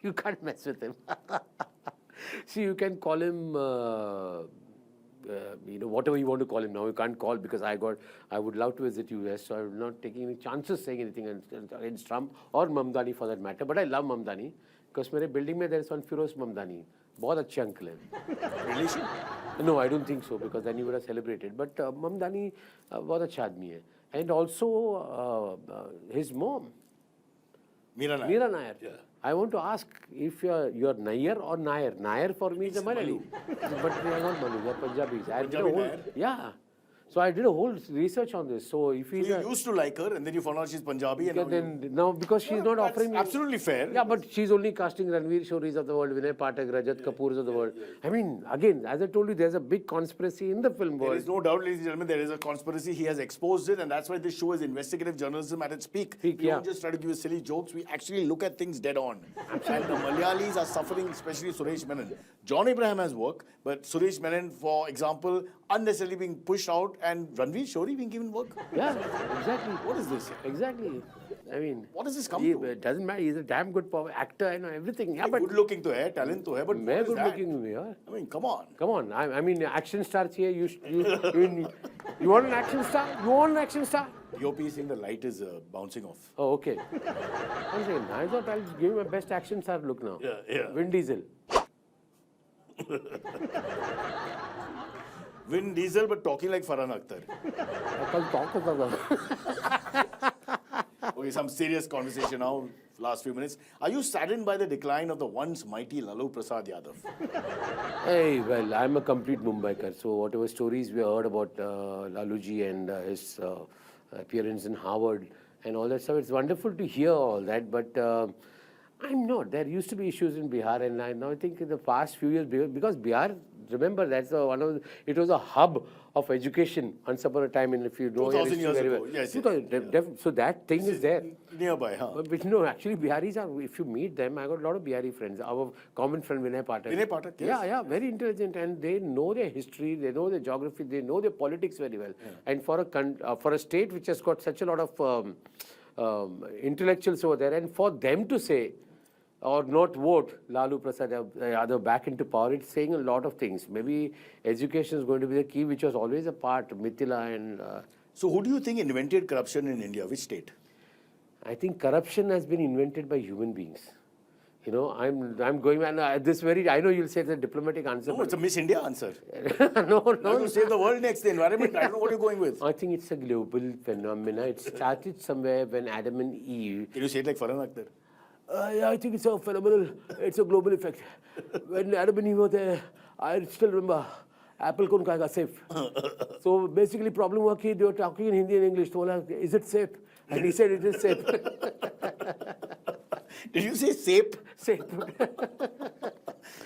you can't mess with him. See, you can call him whatever you want to call him now. You can't call because I would love to visit US, so I'm not taking any chances saying anything against Trump or Mamdani for that matter. But I love Mamdani because my building mein there is one Firoz Mamdani. बहुत अच्छे uncle हैं. Relation? No, I don't think so, because then you would have celebrated. But Mamdani was a chadmi hai. And also his mom, Meera Nair. Meera Nair. Yeah. I want to ask if you're Nair or Nair. Nair for me is a Malayali. But they are not Malu, they are Punjabis. I did a Punjabi whole, Nair? yeah. So I did a whole research on this. So if he's You used to like her, and then you found out she's Punjabi. And now because she's not that's offering me. absolutely fair. Yeah, but she's only casting Ranveer Shoris of the world, Vinay Pathak, Rajat Kapoors of the world. I mean, again, as I told you, there's a big conspiracy in the film There world. is no doubt, ladies and gentlemen, there is a conspiracy. He has exposed it, and that's why this show is investigative journalism at its peak. We yeah. don't just try to give you silly jokes. We actually look at things dead on. And the Malayalis are suffering, especially Suresh Menon. John Abraham has work, but Suresh Menon, for example, unnecessarily being pushed out, and Ranveer Shori being given work. Yeah, exactly. What is this? Exactly. I mean, What does this come he, to? it doesn't matter. He's a damn good actor, I know everything. Yeah, but Good looking to hai, talent to hai, but very what is good that? looking to me. Yeah. I mean, come on. Come on. I mean, action stars here. You want an action star? You want an action star? POP is saying the light is bouncing off. Oh, okay. I'm saying, I thought I'll give you my best action star look now. Yeah, yeah. Vin Diesel. Vin Diesel, but talking like Farhan Akhtar. I can't talk about that. Okay, some serious conversation now. Last few minutes. Are you saddened by the decline of the once mighty Lalu Prasad Yadav? Hey, well, I'm a complete Mumbaikar, so whatever stories we heard about Laluji and his appearance in Harvard and all that stuff, it's wonderful to hear all that, but I'm not. There used to be issues in Bihar, and I now think in the past few years, because Bihar, remember, that's it was a hub of education once upon a time, and if you know 2000 your years history very ago, well. yes, So that thing is there. Nearby, huh? But no, actually, Biharis are, if you meet them, I got a lot of Bihari friends. Our common friend Vinay Pathak. Vinay Pathak, yes. Yeah, very intelligent, and they know their history, they know their geography, they know their politics very well. Yeah. And for a state which has got such a lot of intellectuals over there, and for them to say, or not vote Lalu Prasad Yadav back into power, it's saying a lot of things. Maybe education is going to be the key, which was always a part of Mithila and... So who do you think invented corruption in India? Which state? I think corruption has been invented by human beings. You know, I'm going, and I know you'll say it's a diplomatic answer. No, it's a Miss India answer. No. To save the world next, the environment. I don't know what you're going with. I think it's a global phenomenon. It started somewhere when Adam and Eve... Can you say it like Farhan Akhtar? Yeah, I think it's a phenomenal, it's a global effect. When Adam and Eve were there, I still remember, apple kon khayega safe. So basically problem was they were talking in Hindi and English. So like, is it safe? And he said it is safe. Did you say sape? Safe.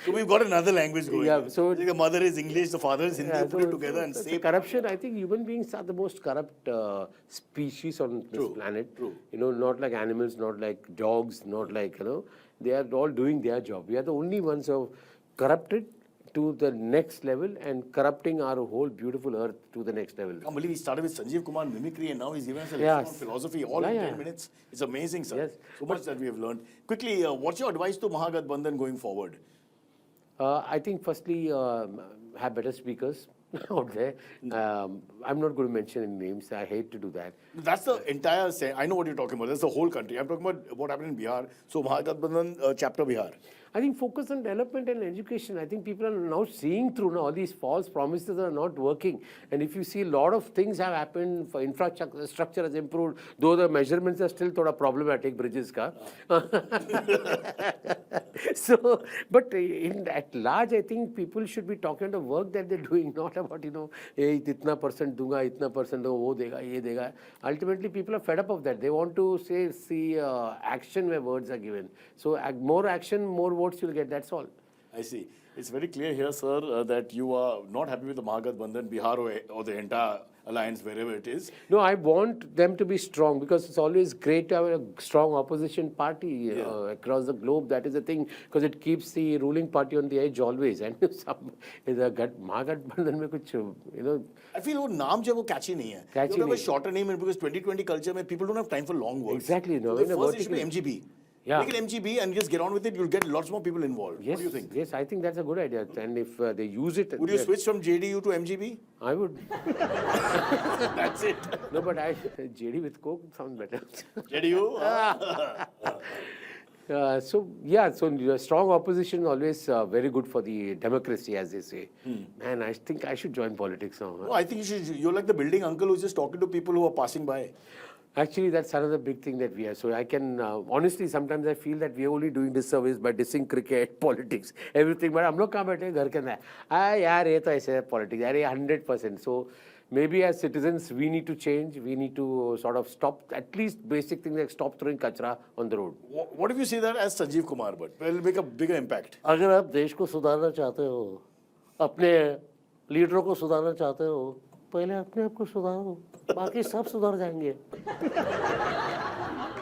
So we've got another language going. Yeah, so the mother is English, the father is Hindi, put it together and so sape. corruption, I think human beings are the most corrupt species on this planet. True. You know, not like animals, not like dogs, not like, they are all doing their job. We are the only ones who have corrupted to the next level and corrupting our whole beautiful earth to the next level. I can't believe he started with Sanjeev Kumar mimicry and now he's given us a Yes. lesson on philosophy all in 10 minutes. It's amazing, sir. Yes. So much that we have learned. Quickly, what's your advice to Mahagathbandhan going forward? I think firstly, have better speakers out there. I'm not going to mention any names. I hate to do that. That's the entire, I know what you're talking about. That's the whole country. I'm talking about what happened in Bihar. So Mahagathbandhan chapter Bihar. I think focus on development and education. I think people are now seeing through now all these false promises are not working. And if you see a lot of things have happened, for infrastructure has improved, though the measurements are still thoda problematic, bridges ka. So, but at large, I think people should be talking about the work that they're doing, not about, hey, itna percent dunga, itna percent dunga, wo dega, ye dega. Ultimately, people are fed up of that. They want to see action where words are given. So, more action, more votes you'll get, that's all. I see. It's very clear here, sir, that you are not happy with the Mahagathbandhan, Bihar or the entire alliance, wherever it is. No, I want them to be strong because it's always great to have a strong opposition party across the globe. That is the thing, because it keeps the ruling party on the edge always. And Mahagathbandhan mein kuch, I feel that name jo hai, wo catchy nahi hai. Catchy You have a nahi. shorter name because 2020 culture, people don't have time for long words. Exactly, no. So In the a first it should be vertical- MGB. Yeah. Make it MGB and just get on with it. You'll get lots more people involved. Yes, What do you think? Yes, I think that's a good idea. And if they use it... Would you switch from JDU to MGB? I would. That's it. No, but JD with Coke sounds better. JDU? So strong opposition always very good for the democracy, as they say. Man, I think I should join politics now. No, I think you're like the building uncle who's just talking to people who are passing by. Actually, that's another big thing that we are. So I can, honestly, sometimes I feel that we are only doing disservice by dissing cricket, politics, everything. But हम लोग कहाँ बैठे घर के अंदर यार ये तो ऐसे politics यार ये 100%. So maybe as citizens we need to change. We need to sort of stop at least basic things like stop throwing kachra on the road. What if you say that as Sanjeev Kumar, but it'll make a bigger impact? अगर आप देश को सुधारना चाहते हो, अपने लीडरों को सुधारना चाहते हो, पहले अपने आप को सुधारो, बाकी सब सुधर जाएंगे.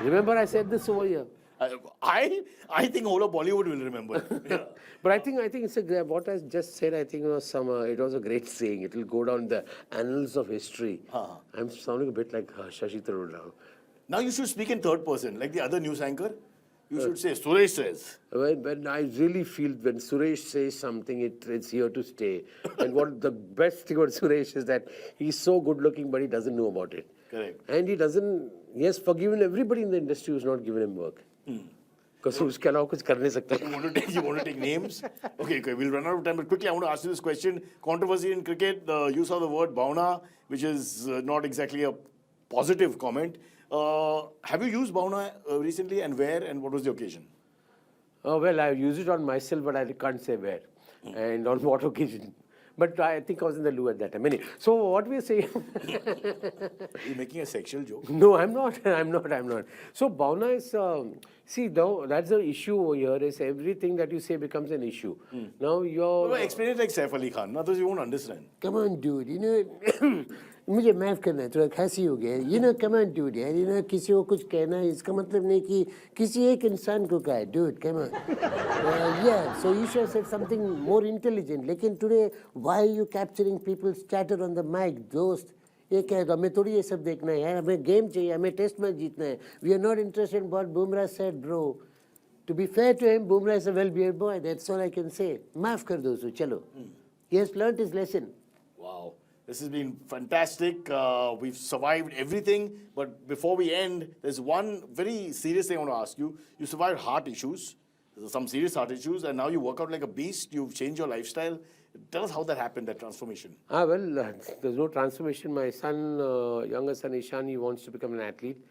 Remember I said this over here. I think all of Bollywood will remember. Yeah. But I think it's what I just said. I think was it was a great saying. It will go down the annals of history. I'm sounding a bit like Shashi Tharoor now. Now you should speak in third person, like the other news anchor. You should say, Suresh says. When I really feel when Suresh says something, it's here to stay. And what the best thing about Suresh is that he's so good looking, but he doesn't know about it. Correct. And he has forgiven everybody in the industry who's not given him work. Because उसके अलावा कुछ कर नहीं सकता. You want to take names? Okay, we'll run out of time. But quickly, I want to ask you this question. Controversy in cricket, the use of the word Bauna, which is not exactly a positive comment. Have you used Bauna recently, and where, and what was the occasion? Well, I used it on myself, but I can't say where and on what occasion. But I think I was in the loo at that time. Anyway, so what we are saying... You're making a sexual joke? No, I'm not. So Bauna is... that's the issue over here is everything that you say becomes an issue. Now you're... Well, explain it like Saif Ali Khan, otherwise you won't understand. Come on, dude. You know, मुझे माफ करना थोड़ा खांसी हो गया. You know, come on, dude. यार, you know, किसी को कुछ कहना इसका मतलब नहीं कि किसी एक इंसान को कहा. Dude, come on. Yeah, so you should have said something more intelligent. लेकिन today, why are you capturing people's chatter on the mic, दोस्त? ये क्या है? हमें थोड़ी ये सब देखना है यार. हमें गेम चाहिए. हमें टेस्ट मैच जीतना है. We are not interested in what Bumrah said, bro. To be fair to him, Bumrah is a well-behaved boy. That's all I can say. माफ कर दो उसको. चलो. He has learnt his lesson. Wow. This has been fantastic. We've survived everything. But before we end, there's one very serious thing I want to ask you. You survived heart issues, some serious heart issues, and now you work out like a beast. You've changed your lifestyle. Tell us how that happened, that transformation. There's no transformation. My son, younger son Ishan, he wants to become an athlete.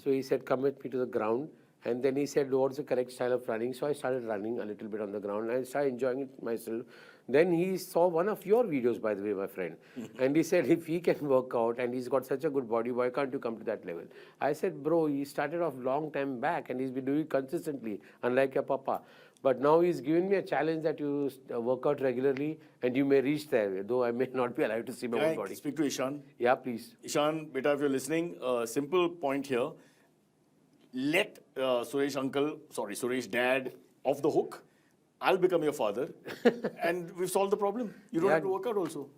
So he said, come with me to the ground. And then he said, what's the correct style of running? So I started running a little bit on the ground. I started enjoying it myself. Then he saw one of your videos, by the way, my friend. And he said, if he can work out and he's got such a good body, why can't you come to that level? I said, bro, he started off long time back and he's been doing it consistently, unlike your papa. But now he's given me a challenge that you work out regularly and you may reach there, though I may not be alive to see my own body. Speak to Ishan. Yeah, please. Ishan, beta, if you're listening, simple point here. Let Suresh dad off the hook. I'll become your father. And we've solved the problem. You don't have to work out also.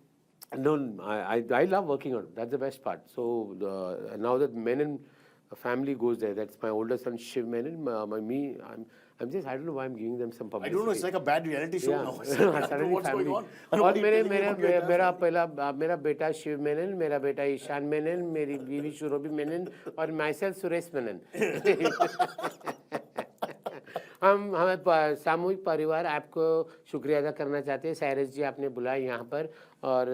No, I love working out. That's the best part. So now that Menon family goes there, that's my older son Shiv Menon. I don't know why I'm giving them some publicity. I don't know. It's like a bad reality show now. I don't know what's going on. और मेरा बेटा शिव मेनन, मेरा बेटा ईशान मेनन, मेरी बीवी सुरभि मेनन और myself Suresh Menon. हम सामूहिक परिवार आपको शुक्रिया अदा करना चाहते हैं. साइरस जी आपने बुलाया यहाँ पर और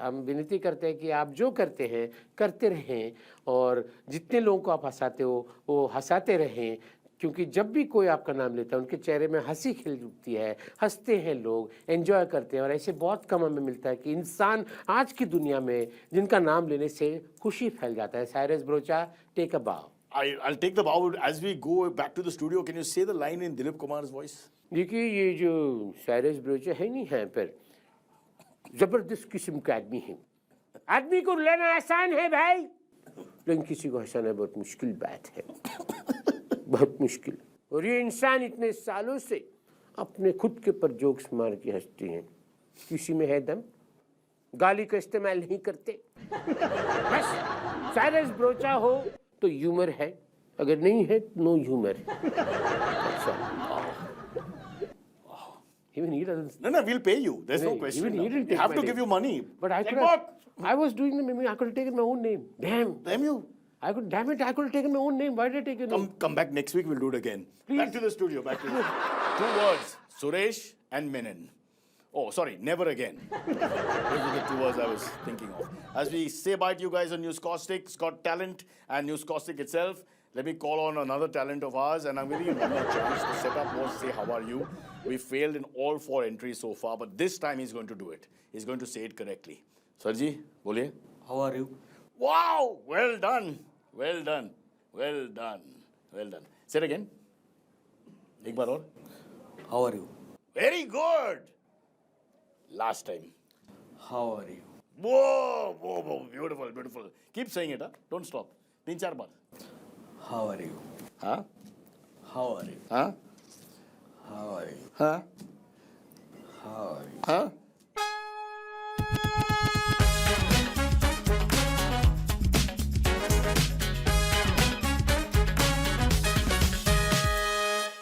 हम विनती करते हैं कि आप जो करते हैं करते रहें और जितने लोगों को आप हंसाते हो वो हंसाते रहें. क्योंकि जब भी कोई आपका नाम लेता है उनके चेहरे में हंसी खिल उठती है, हंसते हैं लोग, एंजॉय करते हैं. और ऐसे बहुत कम हमें मिलता है कि इंसान आज की दुनिया में जिनका नाम लेने से खुशी फैल जाता है. साइरस ब्रोचा, टेक अ बाव. I'll take the bow. As we go back to the studio, can you say the line in Dilip Kumar's voice? देखिए ये जो साइरस ब्रोचा है नहीं है पर जबरदस्त किस्म का आदमी है. आदमी को लेना आसान है भाई, लेकिन किसी को हंसाना बहुत मुश्किल बात है. बहुत मुश्किल. और ये इंसान इतने सालों से अपने खुद के पर जोक्स मार के हंसते हैं. किसी में है दम, गाली का इस्तेमाल नहीं करते. बस साइरस ब्रोचा हो तो ह्यूमर है, अगर नहीं है no humour. Even he doesn't. No, we'll pay you. There's no question. Even he didn't take have my to name. give you money. But I could have, I was doing the meme. I could have taken my own name. Damn you. I could, damn it, I could have taken my own name. Why did I take your name? Come back next week, we'll do it again. Back to the studio, back to the studio. 2 words, Suresh and Menon. Oh, sorry, never again. Those are the 2 words I was thinking of. As we say bye to you guys on Newscaustic Got Talent and Newscaustic itself, let me call on another talent of ours, and I'm giving him one more chance. The setup was say, how are you? We failed in all 4 entries so far, but this time he's going to do it. He's going to say it correctly. Sarji, boliye. How are you? Wow! Well done. Well done. Well done. Well done. Say it again. Ek baar aur. How are you? Very good. Last time. How are you? Whoa, whoa, whoa. Beautiful, beautiful. Keep saying it, huh? Don't stop. 3-4 baar. How are you? Huh? How are you? Huh? How are you? Huh? How are you? Huh?